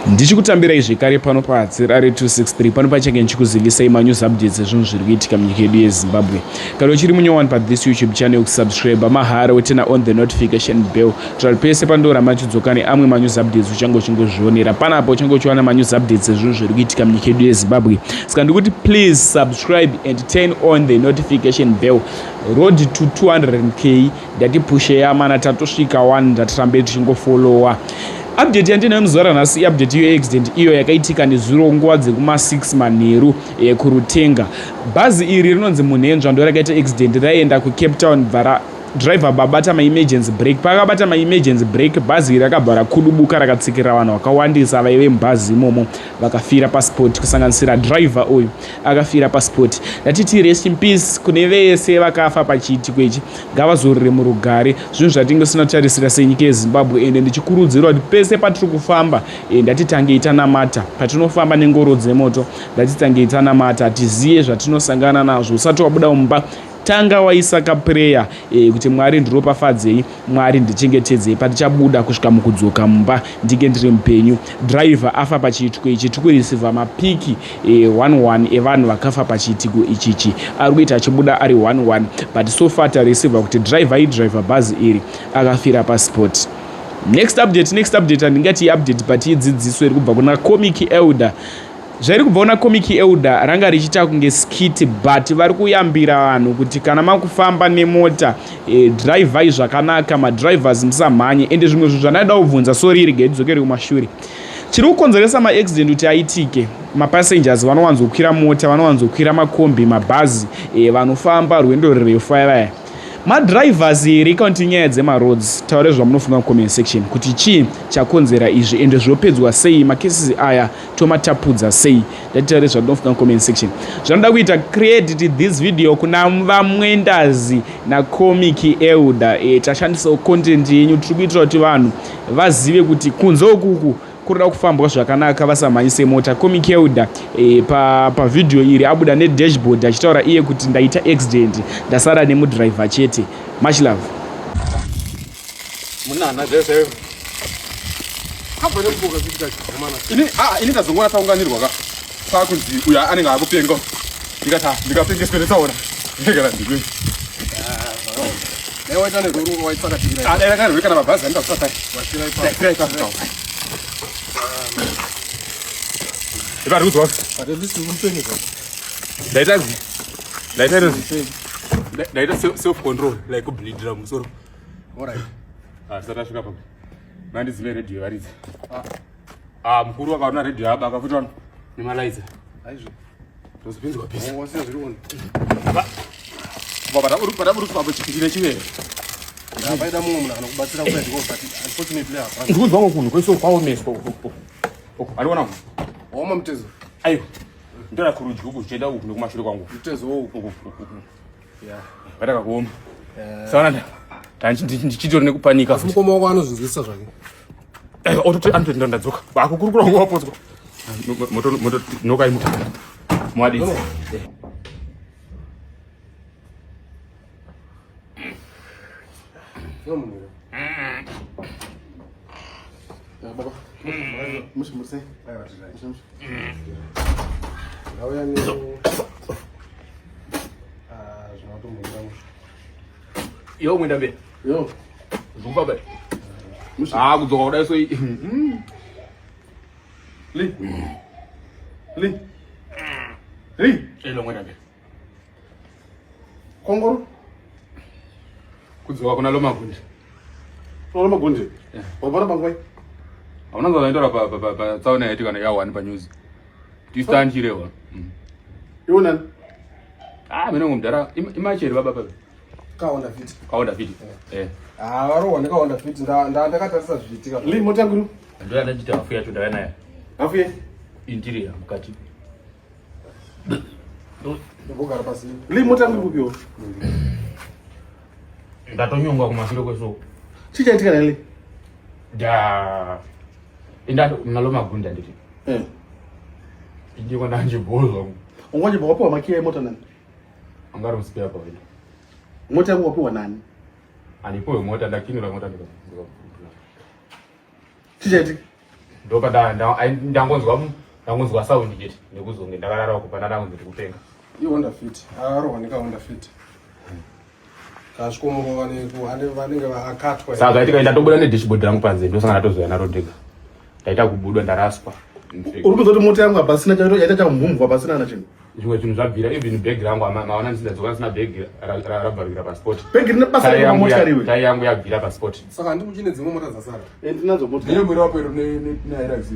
Ndichikutambirai zvekare pano paHatsirare 263 pano pachenge ndichikuzivisai manews updates ezvinhu zviri kuitika munyika yedu yeZimbabwe. Kana uchiri munyowani pathis YouTube channel, kusubscribe mahara wetena on the notification bell kuti pese pandora machidzoka neamwe manews updates uchange uchingozvionera panapo uchange uchiwana manews updates ezvinhu zviri kuitika munyika yedu yeZimbabwe. Saka ndikuti please subscribe and turn on the notification bell. Road to 200k ndatipushe yamana tatosvika 1 ndatirambe tichingofollowa. Update yandinayo muzora nhasi update yeaccident iyo yakaitika nezuro nguva dzekuma6 manheru kurutenga. Bhazi iri rinonzi Munhendzva ndo rakaita accident, raienda kuCape Town bva driver babata ma-emergency brake. Pakabata ma-emergency brake, bhazi iri rakabva rakudubuka rakatsikira vanhu vakawandisa vaive mubhazi imomo vakafira pasport, kusanganisira driver uyu akafira pasport. Ndatiti rest in peace kune vese vakafa pachiitiko ichi, ngavazorore murugare. Zvinhu zvatingasina kutarisira senyika yeZimbabwe, ende ndichikurudzirwa kuti pese patiri kufamba ndatitange itanamata. Patinofamba nengoro dzemoto ndatitange itanamata, tiziye zvatinosangana nazvo. Usati wabuda mumba, tanga waisa kapureya kuti Mwari ndiropafadzei, Mwari ndichengetedzei patichabuda kusvika mukudzoka mumba ndinge ndiri mupenyu. Driver afa pachiitiko ichi. Tiri kurisivha mapiki 11 evanhu vakafa pachiitiko ichichi. Ari kuita achibuda ari 11 but so far tarisivha kuti driver bhazi iri akafira pasport. Next update handingati update but idzidziso iri kubva kuna Comic Elder. Zvairi kubva kuna Comic Elder ranga richiita kunge skit but vari kuyambira vanhu kuti kana makufamba nemota drivai zvakanaka, madrivers musamhanye. Ende zvimwe zvinhu zvandada kubvunza, sorry rege ndidzokere kumashure, chiri kukonzeresa maaccident kuti aitike. Mapassengers vanowanzokwira mota, vanowanzokwira makombi, mabhazi, vanofamba rwendo rurefu vaya. Madrivers here ikaunti nyaya dzemaroads, taure zvamunofunga mucomment section kuti chii chakonzera izvi ende zvopedzwa sei, macases aya tomatapudza sei. Ndatitaure zvandinofunga mucomment section. Zvanoda kuita credit this video kuna vamwendazi naComic Elder. Tashandisawo content yenyu, tiri kuitira kuti vanhu vazive kuti kunze ukuku kuroda kufambwa zvakanaka vasamhanyise mota. Comic Elder pavidhio iri abuda nedashboard achitaura iye kuti ndaita accident ndasara nemudriver chete. Much love. Munana zese kapone kubuka kuita chimana ini tazongona taunganirwa ka pakunzi uya anenge akupenga ndikapengeswe netsaona ndegera ndikwe leo waita neruru waitsaka tikira dai kana kana mabhazi anda kusata wachira ipa Iba kuzwa. Ade lisi umpeni kwa. Daita self control like bleed drum soro. Alright. Sasa shuka papo. Mandi zime radio ariza. Mkuru akaona radio aba akafutwa ni malaiza. Aizvo. Tozipinzwa pesa. Wasiya zviri on. Baba uri papo chikitine chiwe. Abaida mumwe munhu anokubatsira kuenda ndikobati unfortunately hapa. Ndikuzwa ngokunhu kweso kwawo meso. Aliona ku. Oma mtezo. Ayo. Ndora kurudyi uku chenda uku nekumashure kwangu. Mtezo uku. Yeah. Bataka kuoma. Sawana ndichitori nekupanika. Mukoma wako anozvizwisa zvake. Ototi anoti ndandadzoka. Bakukurukura ngo wapodzwa. Moto nokai muta. Mwadi. Baba. Musi. Ayo, Yo mwenda be. Yo. Zumba be. Kudzoka kudai so Elo mwenda be. Kongoro? Kudzoka kuna Lomagunde. Lomagunde? Wabara bangwai? Aunanza naendora pa tsaona yatika na ya1 pa news. Tistanjirewa. Yona? Mina ngumdara imacheri baba. Kaonda fit. Waro kaonda fit ndakatarisa zvichitika. Mota yangu ndio anajita afuya tu ndana naye. Afuye? Interior mukati. Ndogara pasi. Mota yangu kupiwa. Ndatonyongwa kumashure kweso. Chichaitika nale? Indado mnalomagunda nditi. Ndiko ndanjibozwa. Ungoje bawapiwa makia ya mota nani? Angaro msipia kwa vile. Mota yangu wapiwa nani? Alipoyo mota lakini la mota ndiko. Chichaitika? ndopa ndangonzwa sound chete nekuzonge ndakarara kupana dangu ndiri kupenga iHonda Fit arowanika Honda Fit kasvikomo vanenge vakatwa saka tikaenda tobuda nedashboard rangu panze ndosangana tozoya naro ndega ndaita kubudwa ndaraswa uri kuzoti mota yangu hapasina yaita chamumvumvu hapasina na chinhu zvimwe zvinhu zvabvira even bhegi rangu maona ndisinadzoka sina bhegi rabvarukira pasport bhegi rine basa repamotikari iwe tai yangu yabvira pasport saka ndikuchine dzimwe mota dzasara ndinadzo mota ndine mwiri wapo ero neiraxi